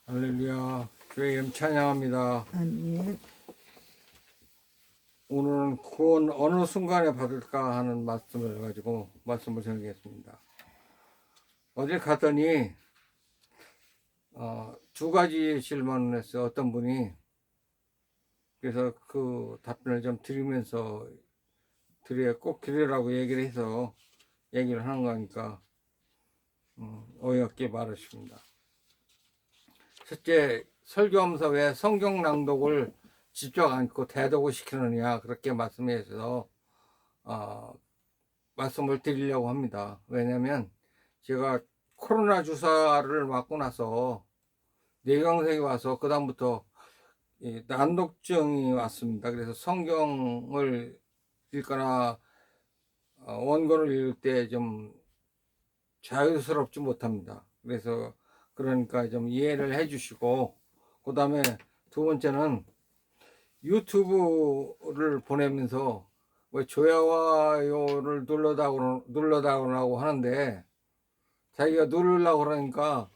할렐루야. 주의 이름 찬양합니다. 아멘. 오늘은 구원 어느 순간에 받을까 하는 말씀을 가지고 말씀을 전하겠습니다. 어딜 갔더니 두 가지 질문을 했어요. 어떤 분이. 그래서 그 답변을 좀 드리면서 꼭 드리라고 얘기를 해서 얘기를 하는 거니까 어이없게 말하십니다. 첫째, 설교하면서 왜 성경 낭독을 직접 않고 대독을 시키느냐 그렇게 말씀해서 말씀을 드리려고 합니다. 왜냐하면 제가 코로나 주사를 맞고 나서 뇌경색이 와서 그 다음부터 난독증이 왔습니다. 그래서 성경을 읽거나 원고를 읽을 때 좀 자유스럽지 못합니다. 그래서 그러니까 좀 이해를 해주시고, 그 다음에 두 번째는 유튜브를 보내면서 왜 좋아요를 눌러달라고 하는데 자기가 누르려고 그러니까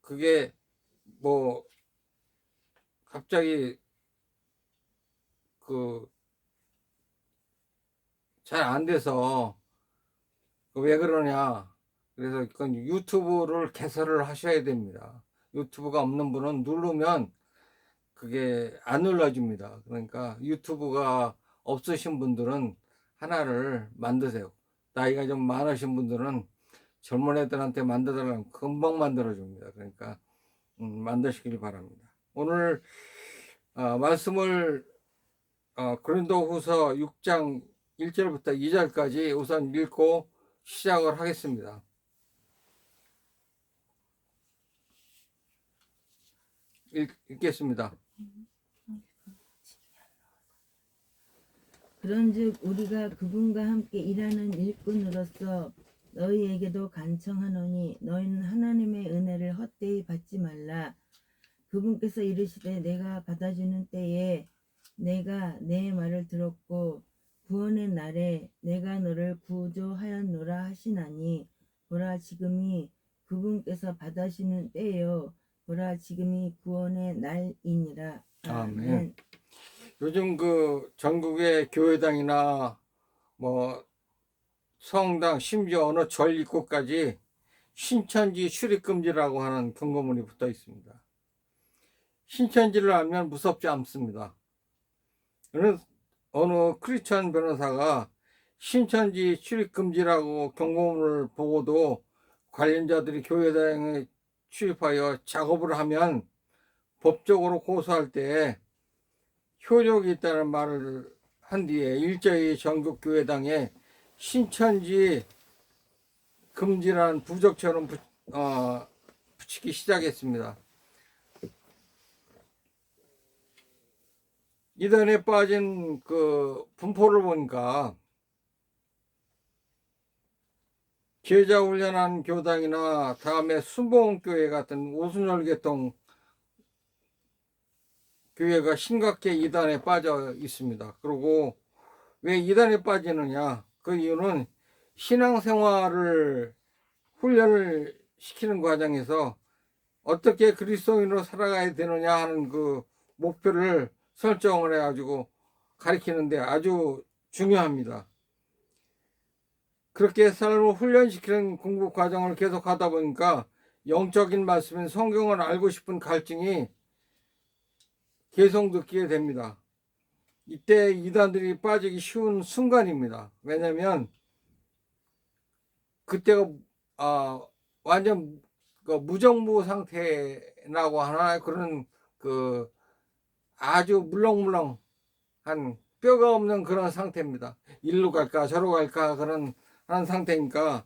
그게 뭐 갑자기 그 잘 안 돼서 왜 그러냐. 그래서 그건 유튜브를 개설을 하셔야 됩니다. 유튜브가 없는 분은 누르면 그게 안 눌러집니다. 그러니까 유튜브가 없으신 분들은 하나를 만드세요. 나이가 좀 많으신 분들은 젊은 애들한테 만들어달라면 금방 만들어줍니다. 그러니까 만드시길 바랍니다. 오늘 말씀을 고린도후서 6장 1절부터 2절까지 우선 읽고 시작을 하겠습니다. 읽겠습니다. 그런즉 우리가 그분과 함께 일하는 일꾼으로서 너희에게도 간청하노니 너희는 하나님의 은혜를 헛되이 받지 말라. 그분께서 이르시되 내가 받아주는 때에 내가 내 말을 들었고 구원의 날에 내가 너를 구조하였노라 하시나니 보라 지금이 그분께서 받아주는 때요 보라 지금이 구원의 날이니라. 아멘. 요즘 그 전국의 교회당이나 뭐 성당 심지어 어느 절 입구까지 신천지 출입금지라고 하는 경고문이 붙어 있습니다. 신천지를 알면 무섭지 않습니다. 어느 크리스천 변호사가 신천지 출입금지라고 경고문을 보고도 관련자들이 교회당에 출입하여 작업을 하면 법적으로 고소할 때 효력이 있다는 말을 한 뒤에 일제히 전국 교회당에 신천지 금지라는 부적처럼 붙이기 시작했습니다. 이단에 빠진 그 분포를 보니까 제자 훈련한 교당이나 다음에 순복음교회 같은 오순절 계통 교회가 심각하게 이단에 빠져 있습니다. 그리고 왜 이단에 빠지느냐? 그 이유는 신앙생활을 훈련을 시키는 과정에서 어떻게 그리스도인으로 살아가야 되느냐 하는 그 목표를 설정을 해가지고 가리키는데 아주 중요합니다. 그렇게 삶을 훈련시키는 공부 과정을 계속 하다 보니까 영적인 말씀인 성경을 알고 싶은 갈증이 계속 느끼게 됩니다. 이때 이단들이 빠지기 쉬운 순간입니다. 왜냐하면 그때가 완전 그 무정부 상태라고 하나 그런 그 아주 물렁물렁한 뼈가 없는 그런 상태입니다. 일로 갈까 저로 갈까 그런 하는 상태니까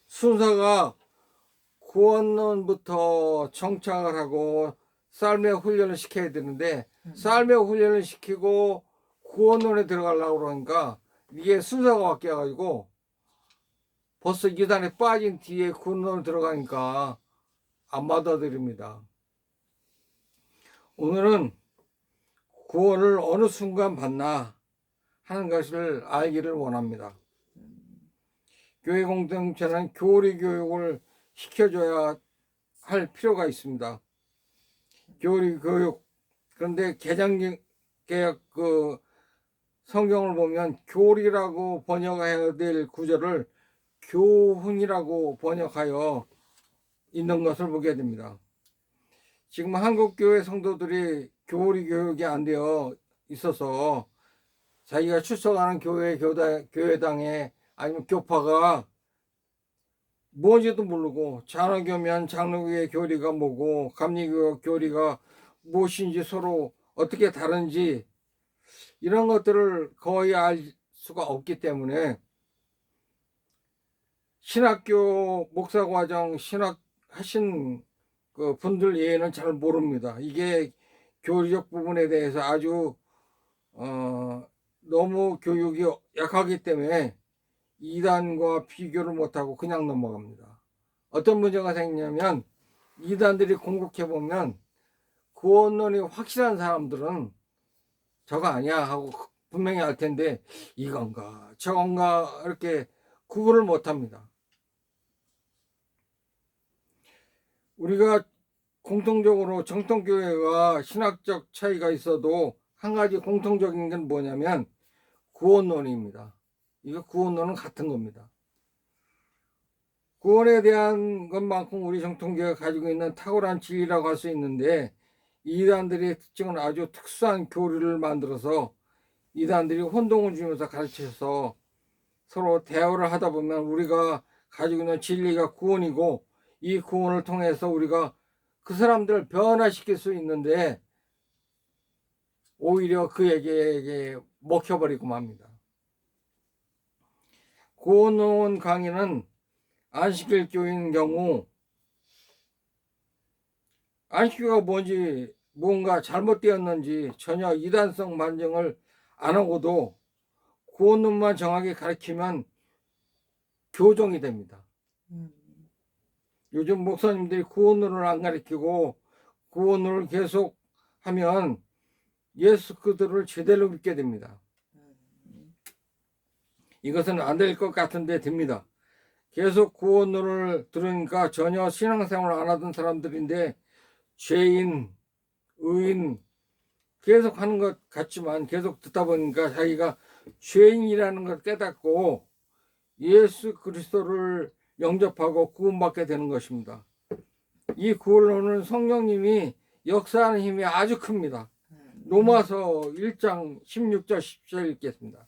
순서가 구원론부터 정착을 하고 삶의 훈련을 시켜야 되는데 삶의 훈련을 시키고 구원론에 들어가려고 그러니까 이게 순서가 바뀌어가지고 벌써 이단에 빠진 뒤에 구원론을 들어가니까 안 받아들입니다. 오늘은 구원을 어느 순간 받나 하는 것을 알기를 원합니다. 교회 공동체는 교리 교육을 시켜줘야 할 필요가 있습니다. 교리 교육. 그런데 개정개혁 그 성경을 보면 교리라고 번역해야 될 구절을 교훈이라고 번역하여 있는 것을 보게 됩니다. 지금 한국교회 성도들이 교리 교육이 안 되어 있어서 자기가 출석하는 교회당에 아니면 교파가 뭔지도 모르고, 장로교면 장로교의 교리가 뭐고 감리교 교리가 무엇인지, 서로 어떻게 다른지 이런 것들을 거의 알 수가 없기 때문에 신학교 목사과정 신학하신 그 분들 외에는 잘 모릅니다. 이게 교리적 부분에 대해서 아주 너무 교육이 약하기 때문에 이단과 비교를 못하고 그냥 넘어갑니다. 어떤 문제가 생기냐면, 이단들이 공격해보면 구원론이 확실한 사람들은 저거 아니야 하고 분명히 알 텐데, 이건가 저건가 이렇게 구분을 못합니다. 우리가 공통적으로 정통교회가 신학적 차이가 있어도 한 가지 공통적인 건 뭐냐면 구원론입니다. 이거 구원론은 같은 겁니다. 구원에 대한 것만큼 우리 정통교회가 가지고 있는 탁월한 진리라고 할 수 있는데, 이단들의 특징은 아주 특수한 교리를 만들어서 이단들이 혼동을 주면서 가르쳐서 서로 대화를 하다 보면 우리가 가지고 있는 진리가 구원이고, 이 구원을 통해서 우리가 그 사람들을 변화시킬 수 있는데 오히려 그에게 먹혀버리고 맙니다. 구원론 강의는 안식일 교인 경우 안식교가 뭔가 잘못되었는지 전혀 이단성 반증을 안 하고도 구원론만 정확히 가르치면 교정이 됩니다. 요즘 목사님들이 구원론을 안 가르치고 구원론을 계속 하면 예수 그들을 제대로 믿게 됩니다. 이것은 안 될 것 같은데 됩니다. 계속 구원론을 들으니까 전혀 신앙생활을 안 하던 사람들인데 죄인, 의인 계속 하는 것 같지만 계속 듣다 보니까 자기가 죄인이라는 걸 깨닫고 예수 그리스도를 영접하고 구원받게 되는 것입니다. 이 구원론은 성령님이 역사하는 힘이 아주 큽니다. 로마서 1장 16절 17절 읽겠습니다.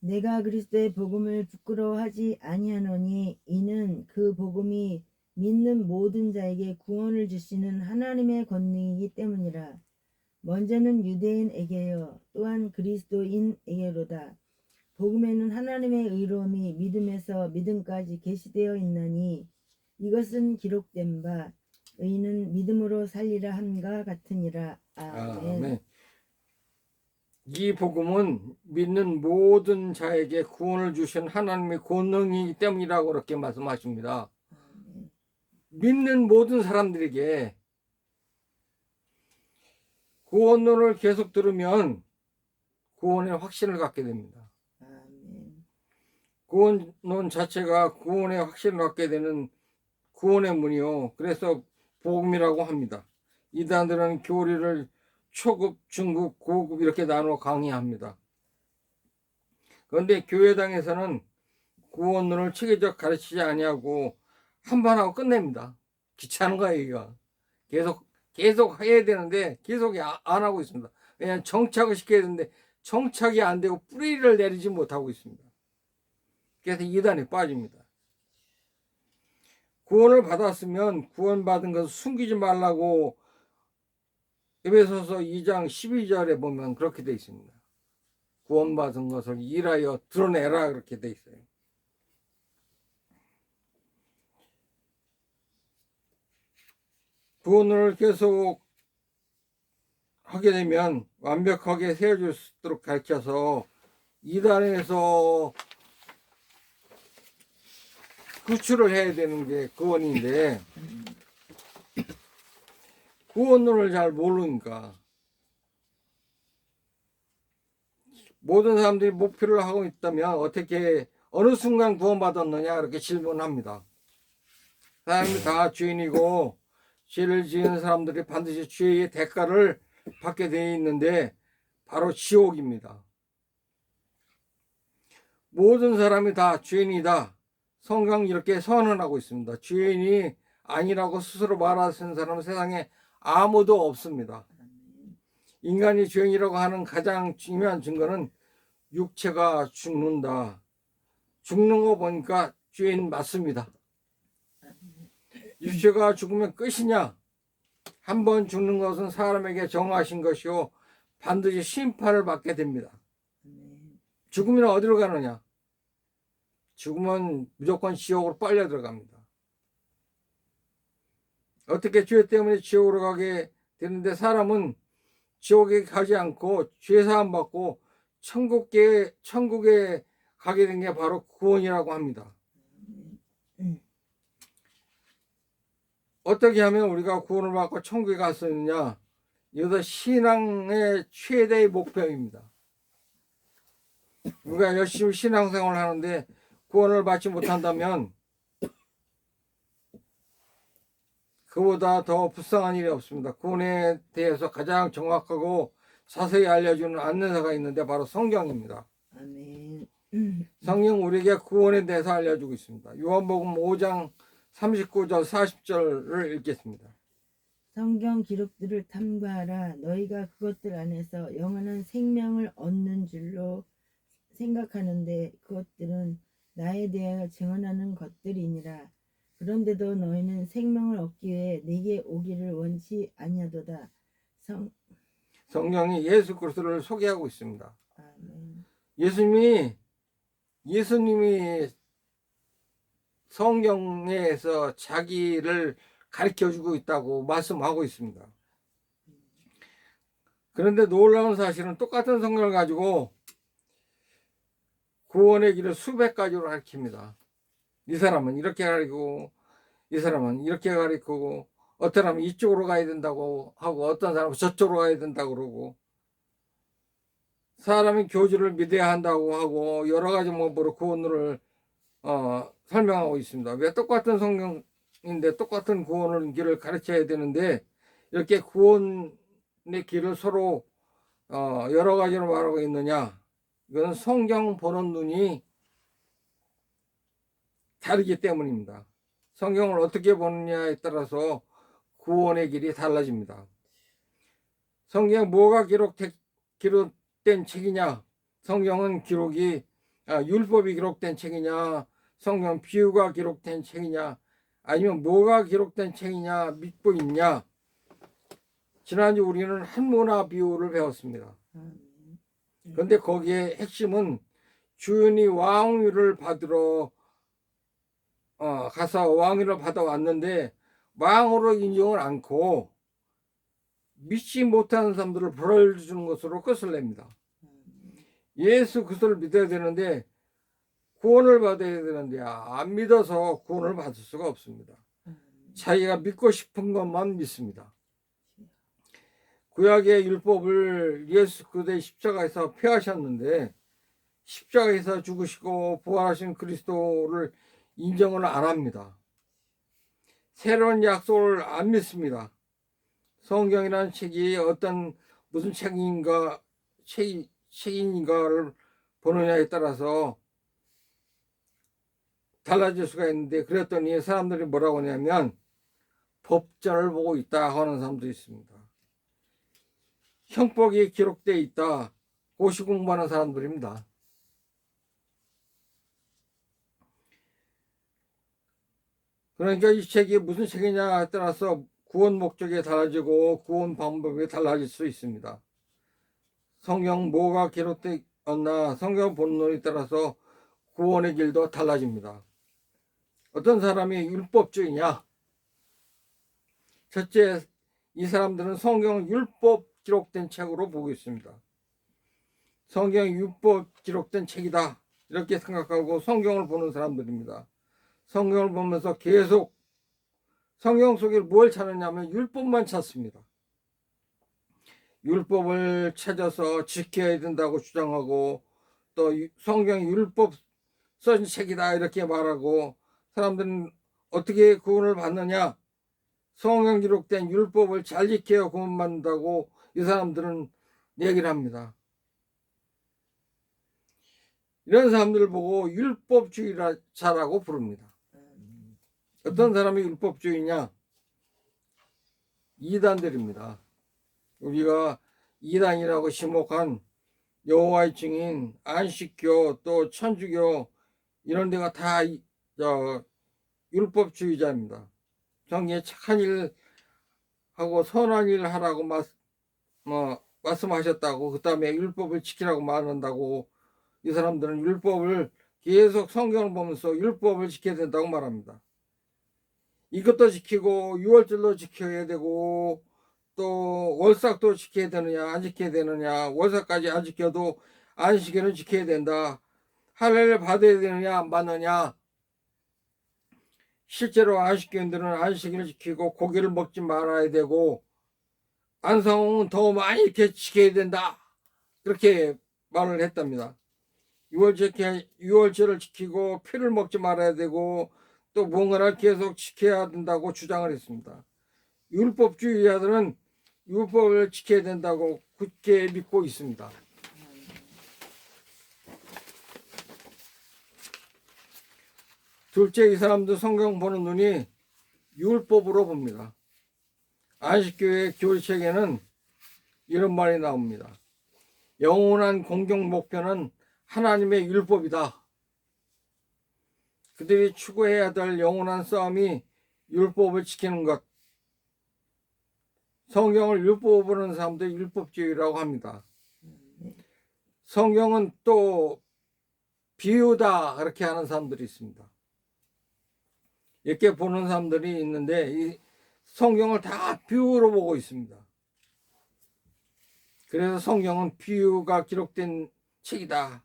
내가 그리스도의 복음을 부끄러워하지 아니하노니 이는 그 복음이 믿는 모든 자에게 구원을 주시는 하나님의 권능이기 때문이라. 먼저는 유대인에게요 또한 그리스도인에게로다. 복음에는 하나님의 의로움이 믿음에서 믿음까지 계시되어 있나니 이것은 기록된 바 의인은 믿음으로 살리라 함과 같으니라. 아멘. 이 복음은 믿는 모든 자에게 구원을 주신 하나님의 권능이기 때문이라고 그렇게 말씀하십니다. 믿는 모든 사람들에게 구원론을 계속 들으면 구원의 확신을 갖게 됩니다. 구원론 자체가 구원의 확신을 갖게 되는 구원의 문이요. 그래서 복음이라고 합니다. 이단들은 교리를 초급, 중급, 고급 이렇게 나누어 강의합니다. 그런데 교회당에서는 구원론을 체계적 가르치지 아니하고 한 번 하고 끝냅니다. 귀찮은 거예요, 이거. 계속 해야 되는데 계속 안 하고 있습니다. 왜냐하면 정착을 시켜야 되는데 정착이 안 되고 뿌리를 내리지 못하고 있습니다. 그래서 이단에 빠집니다. 구원을 받았으면 구원받은 것을 숨기지 말라고 에베소서 2장 12절에 보면 그렇게 되어 있습니다. 구원받은 것을 일하여 드러내라 그렇게 되어 있어요. 구원을 계속 하게 되면 완벽하게 세워줄 수 있도록 가르쳐서 이단에서 구출을 해야 되는 게 구원인데 구원론을 잘 모르니까 모든 사람들이 목표를 하고 있다면 어떻게 어느 순간 구원받았느냐 이렇게 질문합니다. 사람이 다 죄인이고 죄를 지은 사람들이 반드시 죄의 대가를 받게 되어 있는데 바로 지옥입니다. 모든 사람이 다 죄인이다. 성경 이렇게 선언하고 있습니다. 죄인이 아니라고 스스로 말하는 사람은 세상에 아무도 없습니다. 인간이 죄인이라고 하는 가장 중요한 증거는 육체가 죽는다. 죽는 거 보니까 죄인 맞습니다. 육체가 죽으면 끝이냐? 한 번 죽는 것은 사람에게 정하신 것이요 반드시 심판을 받게 됩니다. 죽으면 어디로 가느냐? 죽으면 무조건 지옥으로 빨려 들어갑니다. 어떻게 죄 때문에 지옥으로 가게 되는데 사람은 지옥에 가지 않고 죄 사함 받고 천국에 가게 된 게 바로 구원이라고 합니다. 어떻게 하면 우리가 구원을 받고 천국에 갈 수 있느냐? 이것은 신앙의 최대의 목표입니다. 우리가 열심히 신앙생활을 하는데 구원을 받지 못한다면 그보다 더 불쌍한 일이 없습니다. 구원에 대해서 가장 정확하고 자세히 알려주는 안내서가 있는데 바로 성경입니다. 아멘. 성경 우리에게 구원에 대해서 알려주고 있습니다. 요한복음 5장 39절 40절을 읽겠습니다. 성경 기록들을 탐구하라. 너희가 그것들 안에서 영원한 생명을 얻는 줄로 생각하는데 그것들은 나에 대하여 증언하는 것들이니라. 그런데도 너희는 생명을 얻기 위해 내게 오기를 원치 아니하도다. 성경이 예수 그리스도를 소개하고 있습니다. 아멘. 예수님이 성경에서 자기를 가르쳐주고 있다고 말씀하고 있습니다. 그런데 놀라운 사실은 똑같은 성경을 가지고 구원의 길을 수백 가지로 가르칩니다. 이 사람은 이렇게 가르치고 이 사람은 이렇게 가르치고 어떤 사람은 이쪽으로 가야 된다고 하고 어떤 사람은 저쪽으로 가야 된다고 그러고 사람이 교주를 믿어야 한다고 하고 여러 가지 뭐로 구원을 설명하고 있습니다. 왜 똑같은 성경인데 똑같은 구원의 길을 가르쳐야 되는데 이렇게 구원의 길을 서로 여러 가지로 말하고 있느냐? 이건 성경 보는 눈이 다르기 때문입니다. 성경을 어떻게 보느냐에 따라서 구원의 길이 달라집니다. 성경에 뭐가 기록된 책이냐? 성경은 율법이 기록된 책이냐? 성경 비유가 기록된 책이냐? 아니면 뭐가 기록된 책이냐? 믿고 있냐? 지난주 우리는 한문화 비유를 배웠습니다. 그런데 거기에 핵심은 주인이 왕위를 받으러 가서 왕위를 받아왔는데 왕으로 인정을 않고 믿지 못하는 사람들을 벌어주는 것으로 끝을 냅니다. 예수 그리스도를 믿어야 되는데 구원을 받아야 되는데 안 믿어서 구원을 받을 수가 없습니다. 자기가 믿고 싶은 것만 믿습니다. 구약의 율법을 예수 그리스도의 십자가에서 폐하셨는데 십자가에서 죽으시고 부활하신 그리스도를 인정을 안 합니다. 새로운 약속을 안 믿습니다. 성경이라는 책이 무슨 책인가를 보느냐에 따라서 달라질 수가 있는데 그랬더니 사람들이 뭐라고 하냐면 법전을 보고 있다 하는 사람도 있습니다. 형법이 기록되어 있다. 고시 공부하는 사람들입니다. 그러니까 이 책이 무슨 책이냐에 따라서 구원 목적이 달라지고 구원 방법이 달라질 수 있습니다. 성경 뭐가 기록되었나 성경 본론에 따라서 구원의 길도 달라집니다. 어떤 사람이 율법주의냐? 첫째, 이 사람들은 성경 율법 기록된 책으로 보고 있습니다. 성경 율법 기록된 책이다 이렇게 생각하고 성경을 보는 사람들입니다. 성경을 보면서 계속 성경 속에 뭘 찾느냐면 율법만 찾습니다. 율법을 찾아서 지켜야 된다고 주장하고 또 성경 율법 써진 책이다 이렇게 말하고 사람들은 어떻게 구원을 받느냐? 성경 기록된 율법을 잘 지켜야 구원받는다고 이 사람들은 얘기를 합니다. 이런 사람들을 보고 율법주의자라고 부릅니다. 어떤 사람이 율법주의냐? 이단들입니다. 우리가 이단이라고 지목한 여호와의 증인, 안식교, 또 천주교 이런 데가 다 율법주의자입니다. 정의에 착한 일 하고 선한 일 하라고 말씀하셨다고, 그 다음에 율법을 지키라고 말한다고, 이 사람들은 율법을 계속 성경을 보면서 율법을 지켜야 된다고 말합니다. 이것도 지키고 유월절도 지켜야 되고 또 월삭도 지켜야 되느냐 안 지켜야 되느냐, 월삭까지 안 지켜도 안식일은 지켜야 된다, 할례를 받아야 되느냐 안 받느냐, 실제로 안식교인들은 안식일을 지키고 고기를 먹지 말아야 되고 안성은 더 많이 이렇게 지켜야 된다, 그렇게 말을 했답니다. 유월절을 지키고 피를 먹지 말아야 되고 또 뭔가를 계속 지켜야 된다고 주장을 했습니다. 율법주의자들은 율법을 지켜야 된다고 굳게 믿고 있습니다. 둘째, 이 사람도 성경 보는 눈이 율법으로 봅니다. 안식교회 교리책에는 이런 말이 나옵니다. 영원한 공경 목표는 하나님의 율법이다. 그들이 추구해야 될 영원한 싸움이 율법을 지키는 것. 성경을 율법으로 보는 사람들 율법주의라고 합니다. 성경은 또 비유다 그렇게 하는 사람들이 있습니다. 이렇게 보는 사람들이 있는데 이 성경을 다 비유로 보고 있습니다. 그래서 성경은 비유가 기록된 책이다.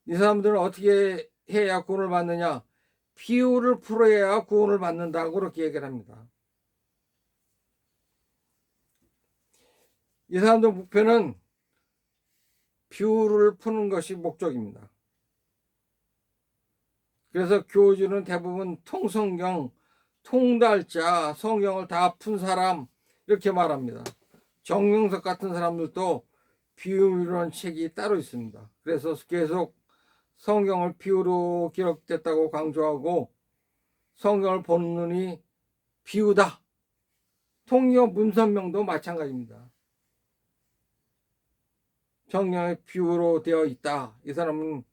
이 사람들은 어떻게 해야 구원을 받느냐? 비유를 풀어야 구원을 받는다고 그렇게 얘기를 합니다. 이 사람들 목표는 비유를 푸는 것이 목적입니다. 그래서 교주는 대부분 통성경, 통달자, 성경을 다 푼 사람 이렇게 말합니다. 정명석 같은 사람들도 비유 이런 책이 따로 있습니다. 그래서 계속 성경을 비유로 기록됐다고 강조하고 성경을 보는 눈이 비유다. 통역 문선명도 마찬가지입니다. 성경의 비유로 되어 있다. 이 사람들은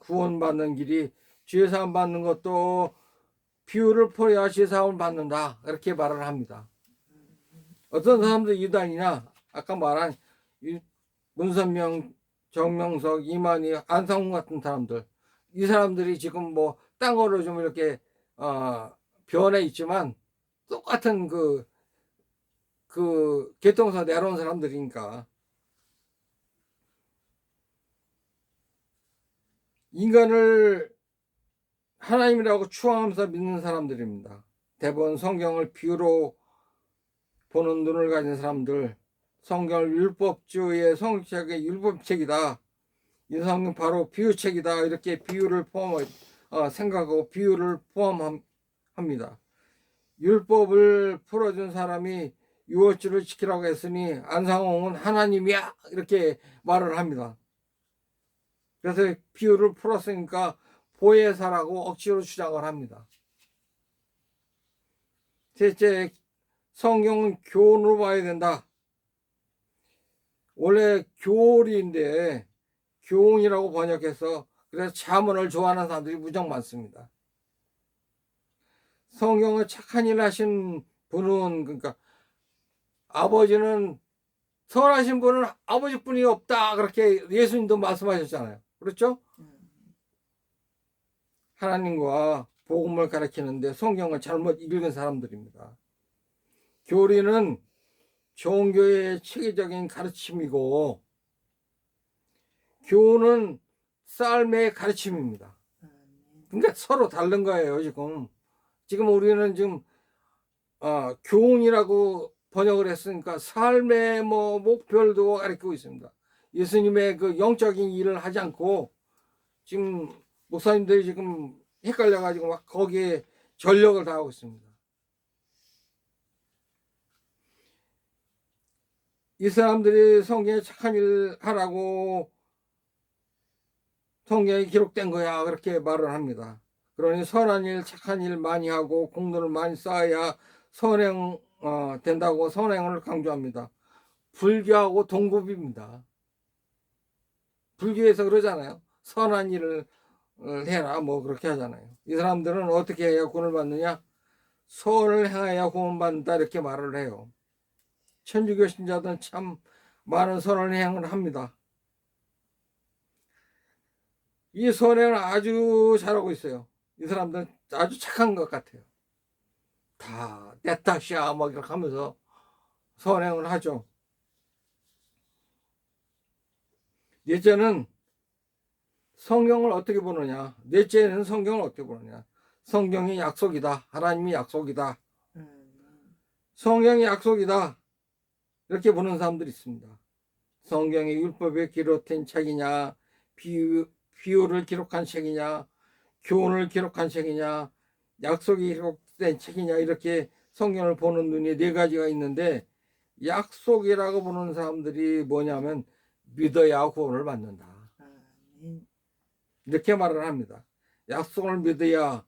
구원받는 길이 죄사함 받는 것도 비유를 풀어야 죄사함을 받는다. 이렇게 말을 합니다. 어떤 사람들 이단이냐? 아까 말한 문선명, 정명석, 이만희, 안상훈 같은 사람들, 이 사람들이 지금 뭐 딴 거로 좀 이렇게 변해 있지만 똑같은 그 개통서 내려온 사람들이니까 인간을 하나님이라고 추앙하면서 믿는 사람들입니다. 대부분 성경을 비유로 보는 눈을 가진 사람들, 성경을 율법주의의 성경책의 율법책이다, 이 성경 바로 비유책이다, 이렇게 비유를 생각하고 비유를 포함합니다. 율법을 풀어준 사람이 유월절을 지키라고 했으니 안상홍은 하나님이야 이렇게 말을 합니다. 그래서 비유를 풀었으니까 보혜사라고 억지로 주장을 합니다. 셋째, 성경은 교훈으로 봐야 된다. 원래 교리인데 교훈이라고 번역해서 그래서 자문을 좋아하는 사람들이 무척 많습니다. 성경을 착한 일 하신 분은, 그러니까 아버지는, 선하신 분은 아버지뿐이 없다 그렇게 예수님도 말씀하셨잖아요. 그렇죠? 하나님과 복음을 가르치는데 성경을 잘못 읽은 사람들입니다. 교리는 종교의 체계적인 가르침이고 교훈은 삶의 가르침입니다. 그러니까 서로 다른 거예요. 지금 우리는 지금 교훈이라고 번역을 했으니까 삶의 목표를 두고 가르치고 있습니다. 예수님의 그 영적인 일을 하지 않고 지금 목사님들이 지금 헷갈려가지고 막 거기에 전력을 다하고 있습니다. 이 사람들이 성경에 착한 일 하라고 성경에 기록된 거야 그렇게 말을 합니다. 그러니 선한 일, 착한 일 많이 하고 공로를 많이 쌓아야 선행 된다고 선행을 강조합니다. 불교하고 동급입니다. 불교에서 그러잖아요. 선한 일을 해라 뭐 그렇게 하잖아요. 이 사람들은 어떻게 해야 구원을 받느냐? 선을 행하여 구원받는다 이렇게 말을 해요. 천주교 신자들은 참 많은 선을 행을 합니다. 이 선행을 아주 잘하고 있어요. 이 사람들은 아주 착한 것 같아요. 다 내 탓이야 막 이렇게 하면서 선행을 하죠. 넷째는 성경을 어떻게 보느냐. 넷째는 성경을 어떻게 보느냐. 성경이 약속이다. 하나님이 약속이다. 성경이 약속이다. 이렇게 보는 사람들이 있습니다. 성경의 율법에 기록된 책이냐, 비유를 기록한 책이냐, 교훈을 기록한 책이냐, 약속이 기록된 책이냐 이렇게 성경을 보는 눈이 네 가지가 있는데 약속이라고 보는 사람들이 뭐냐면 믿어야 구원을 받는다. 이렇게 말을 합니다. 약속을 믿어야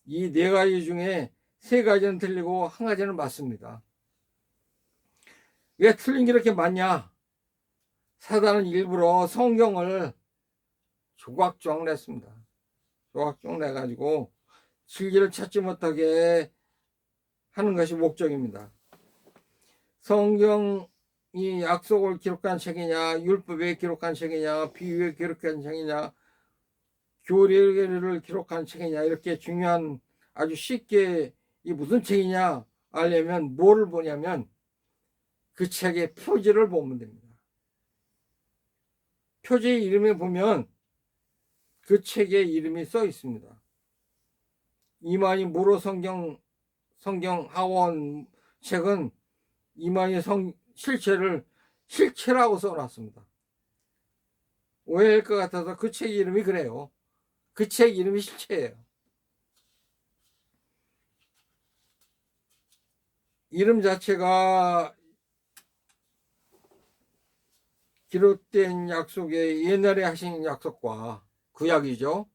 이 네 가지 중에 세 가지는 틀리고 한 가지는 맞습니다. 왜 틀린 게 이렇게 많냐? 사단은 일부러 성경을 조각조각 냈습니다. 조각조각 내가지고 진리를 찾지 못하게 하는 것이 목적입니다. 성경이 약속을 기록한 책이냐, 율법에 기록한 책이냐, 비유에 기록한 책이냐, 교리를 기록한 책이냐 이렇게 중요한 아주 쉽게 이 무슨 책이냐 알려면 뭐를 보냐면 그 책의 표지를 보면 됩니다. 표지 이름에 보면 그 책에 이름이 써 있습니다. 이만희 무로 성경 하원 책은 이만희 실체라고 써놨습니다. 오해할 것 같아서 그 책 이름이 그래요. 그 책 이름이 실체예요. 이름 자체가 기록된 약속에 옛날에 하신 약속과 구약이죠.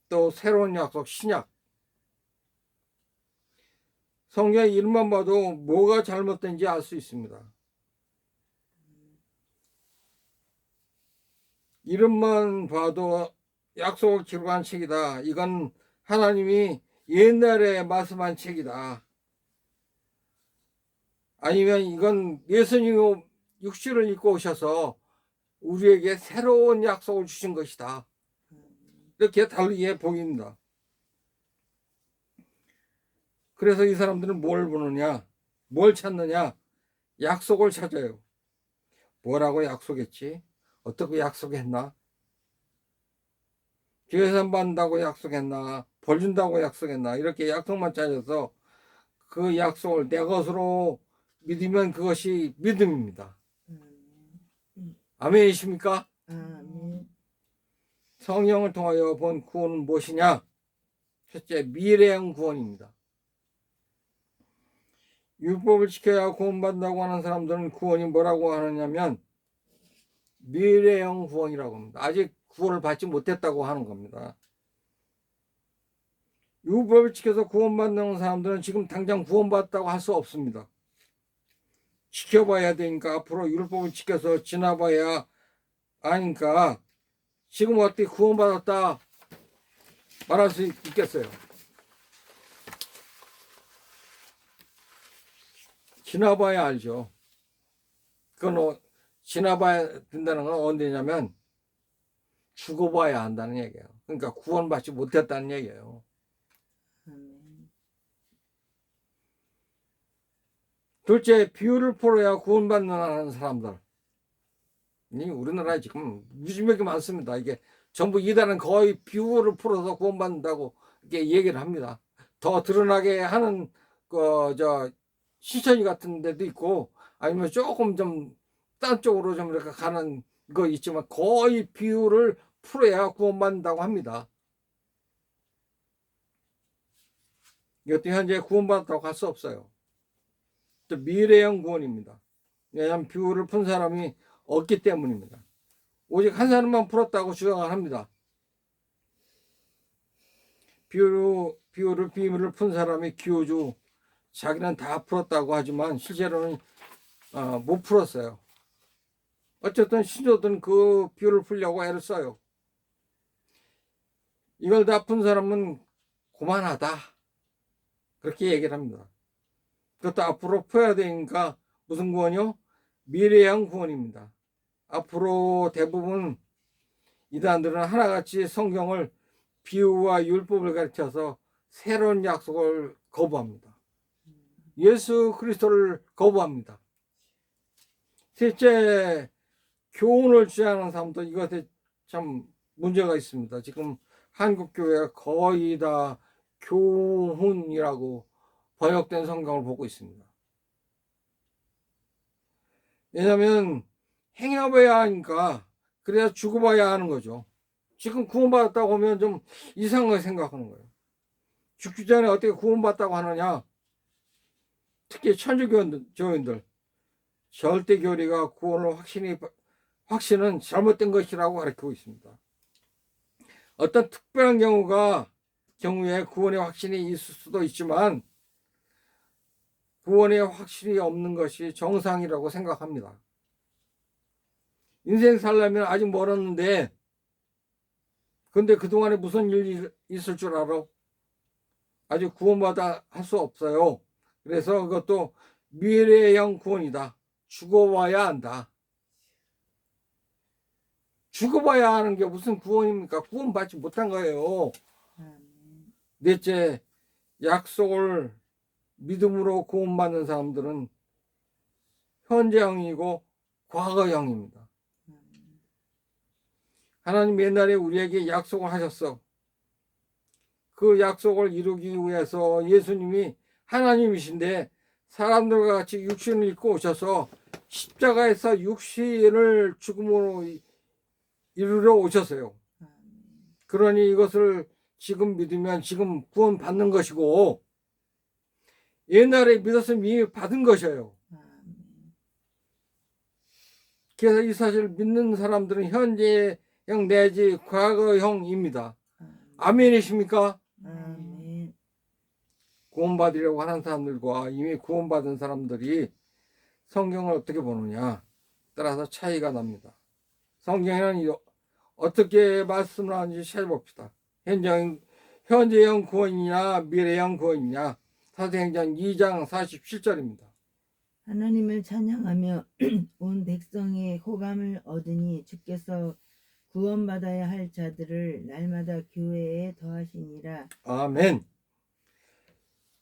또 새로운 약속 신약. 성경의 이름만 봐도 뭐가 잘못된지 알 수 있습니다. 이름만 봐도 약속을 기록한 책이다. 이건 하나님이 옛날에 말씀한 책이다. 아니면 이건 예수님이 육신을 입고 오셔서 우리에게 새로운 약속을 주신 것이다. 이렇게 다르게 보입니다. 그래서 이 사람들은 뭘 보느냐? 뭘 찾느냐? 약속을 찾아요. 뭐라고 약속했지? 어떻게 약속했나? 계산 받는다고 약속했나? 벌 준다고 약속했나? 이렇게 약속만 찾아서 그 약속을 내 것으로 믿으면 그것이 믿음입니다. 아멘이십니까? 아멘. 성령을 통하여 본 구원은 무엇이냐? 첫째, 미래형 구원입니다. 율법을 지켜야 구원받는다고 하는 사람들은 구원이 뭐라고 하느냐면 미래형 구원이라고 합니다. 아직 구원을 받지 못했다고 하는 겁니다. 율법을 지켜서 구원받는 사람들은 지금 당장 구원받았다고 할 수 없습니다. 지켜봐야 되니까 앞으로 율법을 지켜서 지나봐야 아니까 지금 어떻게 구원받았다 말할 수 있겠어요? 지나봐야 알죠. 그건 지나봐야 된다는 건 언제냐면 죽어봐야 한다는 얘기예요. 그러니까 구원받지 못했다는 얘기예요. 둘째, 비유를 풀어야 구원받는 사람들. 우리나라에 지금 무지하게 많습니다. 이게 전부 이단은 거의 비유를 풀어서 구원받는다고 이렇게 얘기를 합니다. 더 드러나게 하는 신천지 같은 데도 있고 아니면 조금 좀 딴 쪽으로 좀 이렇게 가는 거 있지만 거의 비유를 풀어야 구원받는다고 합니다. 이것도 현재 구원받았다고 할 수 없어요. 또 미래형 구원입니다. 왜냐하면 비유를 푼 사람이 없기 때문입니다. 오직 한 사람만 풀었다고 주장을 합니다. 비유를 푼 사람이 기호주, 자기는 다 풀었다고 하지만 실제로는 못 풀었어요. 어쨌든 신조들은 그 비유를 풀려고 애를 써요. 이걸 다 푼 사람은 고만하다, 그렇게 얘기를 합니다. 그것도 앞으로 풀어야 되니까 무슨 구원이요? 미래형 구원입니다. 앞으로 대부분 이단들은 하나같이 성경을 비유와 율법을 가르쳐서 새로운 약속을 거부합니다. 예수 그리스도를 거부합니다. 셋째, 교훈을 주장하는 사람도 이것에 참 문제가 있습니다. 지금 한국 교회가 거의 다 교훈이라고 번역된 성경을 보고 있습니다. 왜냐하면 행해봐야 하니까, 그래야 죽어봐야 하는 거죠. 지금 구원받았다고 하면 좀 이상하게 생각하는 거예요. 죽기 전에 어떻게 구원받았다고 하느냐. 특히 천주교인들 절대 교리가 구원을 확신은 잘못된 것이라고 가르치고 있습니다. 어떤 특별한 경우에 구원의 확신이 있을 수도 있지만 구원의 확신이 없는 것이 정상이라고 생각합니다. 인생 살려면 아직 멀었는데, 근데 그동안에 무슨 일이 있을 줄 알아? 아직 구원받아 할 수 없어요. 그래서 그것도 미래형 구원이다. 죽어봐야 한다. 죽어봐야 하는 게 무슨 구원입니까? 구원받지 못한 거예요. 넷째, 약속을 믿음으로 구원받는 사람들은 현재형이고 과거형입니다. 하나님 옛날에 우리에게 약속을 하셨어. 그 약속을 이루기 위해서 예수님이 하나님이신데 사람들과 같이 육신을 입고 오셔서 십자가에서 육신을 죽음으로 이루러 오셨어요. 그러니 이것을 지금 믿으면 지금 구원 받는 것이고, 옛날에 믿었으면 이미 받은 것이에요. 그래서 이 사실을 믿는 사람들은 현재형 내지 과거형입니다. 아멘이십니까? 아멘. 구원받으려고 하는 사람들과 이미 구원받은 사람들이 성경을 어떻게 보느냐 따라서 차이가 납니다. 성경에는 어떻게 말씀을 하는지 찾아봅시다. 현재형 구원이냐 미래형 구원이냐. 사도행전 2장 47절입니다. 하나님을 찬양하며 온 백성의 호감을 얻으니 주께서 구원받아야 할 자들을 날마다 교회에 더하시니라. 아멘.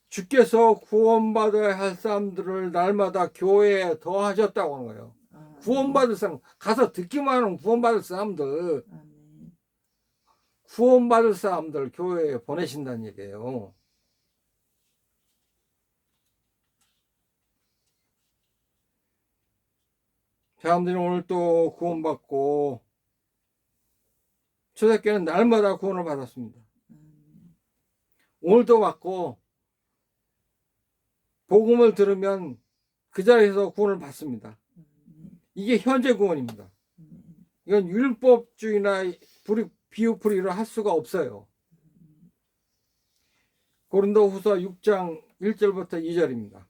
주께서 구원받아야 할 사람들을 날마다 교회에 더하셨다고 하는 거예요. 구원받을 사람, 가서 듣기만 하는 구원받을 사람들, 아멘. 구원받을 사람들 교회에 보내신다는 얘기예요. 사람들이 오늘 또 구원받고, 초대교회는 날마다 구원을 받았습니다. 오늘도 받고 복음을 들으면 그 자리에서 구원을 받습니다. 이게 현재 구원입니다. 이건 율법주의나 비유풀이를 할 수가 없어요. 고린도후서 6장 1절부터 2절입니다.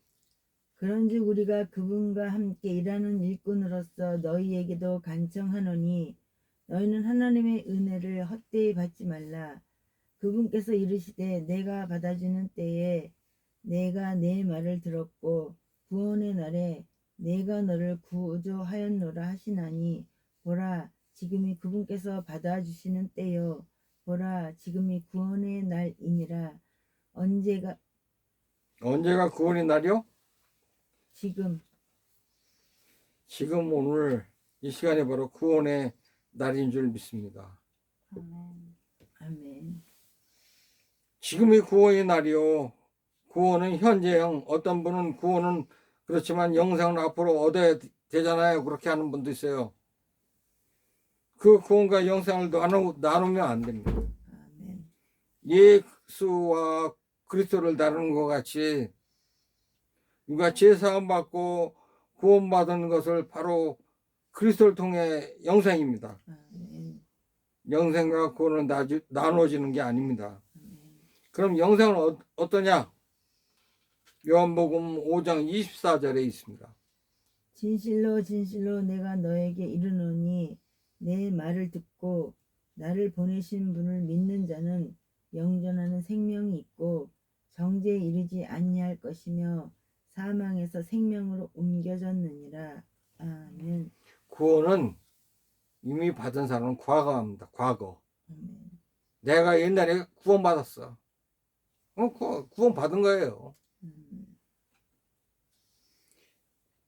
그런즉 우리가 그분과 함께 일하는 일꾼으로서 너희에게도 간청하노니 너희는 하나님의 은혜를 헛되이 받지 말라. 그분께서 이르시되 내가 받아주는 때에 내가 내 말을 들었고 구원의 날에 내가 너를 구조하였노라 하시나니 보라 지금이 그분께서 받아주시는 때요 보라 지금이 구원의 날이니라. 언제가 구원의 날이요? 지금 오늘 이 시간에 바로 구원의 날인 줄 믿습니다. 아멘. 지금이 구원의 날이요. 구원은 현재형. 어떤 분은 구원은 그렇지만 영생을 앞으로 얻어야 되잖아요. 그렇게 하는 분도 있어요. 그 구원과 영생을 나누면 안 됩니다. 아멘. 예수와 그리스도를 다루는 것 같이 우리가 제사함 받고 구원받은 것을 바로 그리스도를 통해 영생입니다. 아멘. 영생과 구원은 나눠지는 게 아닙니다. 아멘. 그럼 영생은 어떠냐? 요한복음 5장 24절에 있습니다. 진실로 진실로 내가 너에게 이르노니 내 말을 듣고 나를 보내신 분을 믿는 자는 영존하는 생명이 있고 정죄에 이르지 아니할 것이며 사망에서 생명으로 옮겨졌느니라. 아멘. 구원은 이미 받은 사람은 과거입니다. 과거. 아멘. 내가 옛날에 구원받았어. 구원받은 거예요.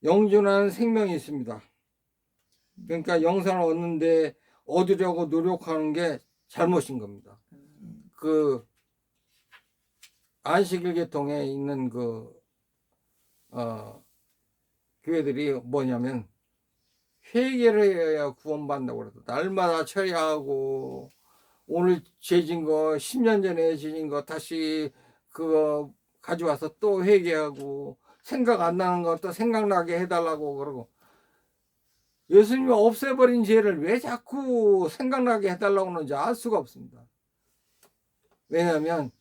영존하는 생명이 있습니다. 그러니까 영생을 얻는데 얻으려고 노력하는 게 잘못인 겁니다. 그 안식일 계통에 있는 교회들이 뭐냐면 회개를 해야 구원받는다고 그래도 날마다 처리하고 오늘 죄진 거 10년 전에 죄진 거 다시 그거 가져와서 또 회개하고 생각 안 나는 것도 생각나게 해달라고 그러고 예수님이 없애버린 죄를 왜 자꾸 생각나게 해달라고 하는지 알 수가 없습니다. 왜냐하면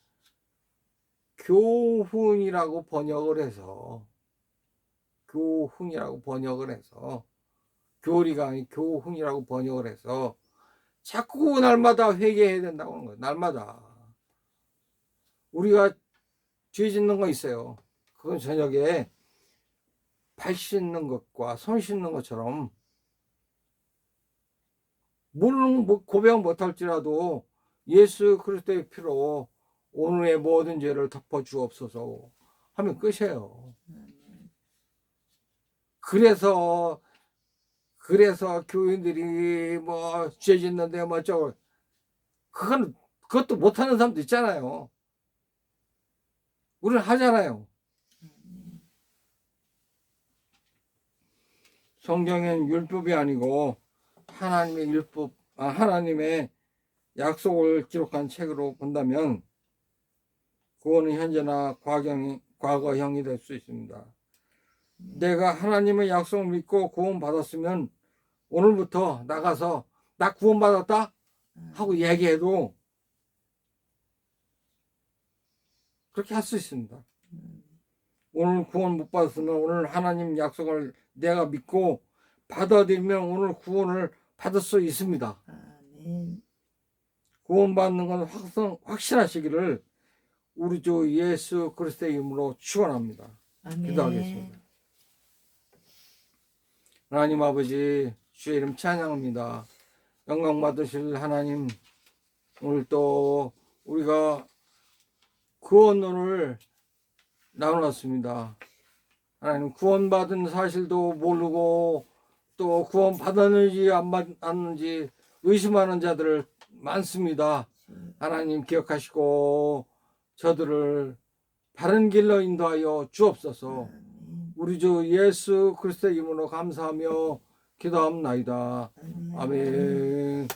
교훈이라고 번역을 해서 교리가 아닌 교훈이라고 번역을 해서 자꾸 날마다 회개해야 된다고 하는 거예요. 날마다. 우리가 죄 짓는 거 있어요. 그건 저녁에 발 씻는 것과 손 씻는 것처럼 물론 고백 못할지라도 예수 그리스도의 피로 오늘의 모든 죄를 덮어 주옵소서 하면 끝이에요. 그래서 교인들이 뭐 죄 짓는데 뭐 저거 그것도 못하는 사람도 있잖아요. 우리는 하잖아요. 성경엔 율법이 아니고 하나님의 약속을 기록한 책으로 본다면 구원은 현재나 과거형이 될 수 있습니다. 내가 하나님의 약속을 믿고 구원받았으면 오늘부터 나가서 나 구원받았다 하고 얘기해도 그렇게 할 수 있습니다. 오늘 구원 못 받았으면 오늘 하나님 약속을 내가 믿고 받아들이면 오늘 구원을 받을 수 있습니다. 아멘. 구원받는 건 확신하시기를 우리 주 예수 그리스도의 이름으로 축원합니다. 아멘. 기도하겠습니다. 하나님 아버지 주의 이름 찬양합니다. 영광 받으실 하나님, 오늘 또 우리가 구원론을 나눴습니다. 하나님 구원받은 사실도 모르고 또 구원받았는지 안 받았는지 의심하는 자들 많습니다. 하나님 기억하시고 저들을 바른 길로 인도하여 주옵소서. 우리 주 예수 그리스도의 이름으로 감사하며 기도합나이다. 아멘.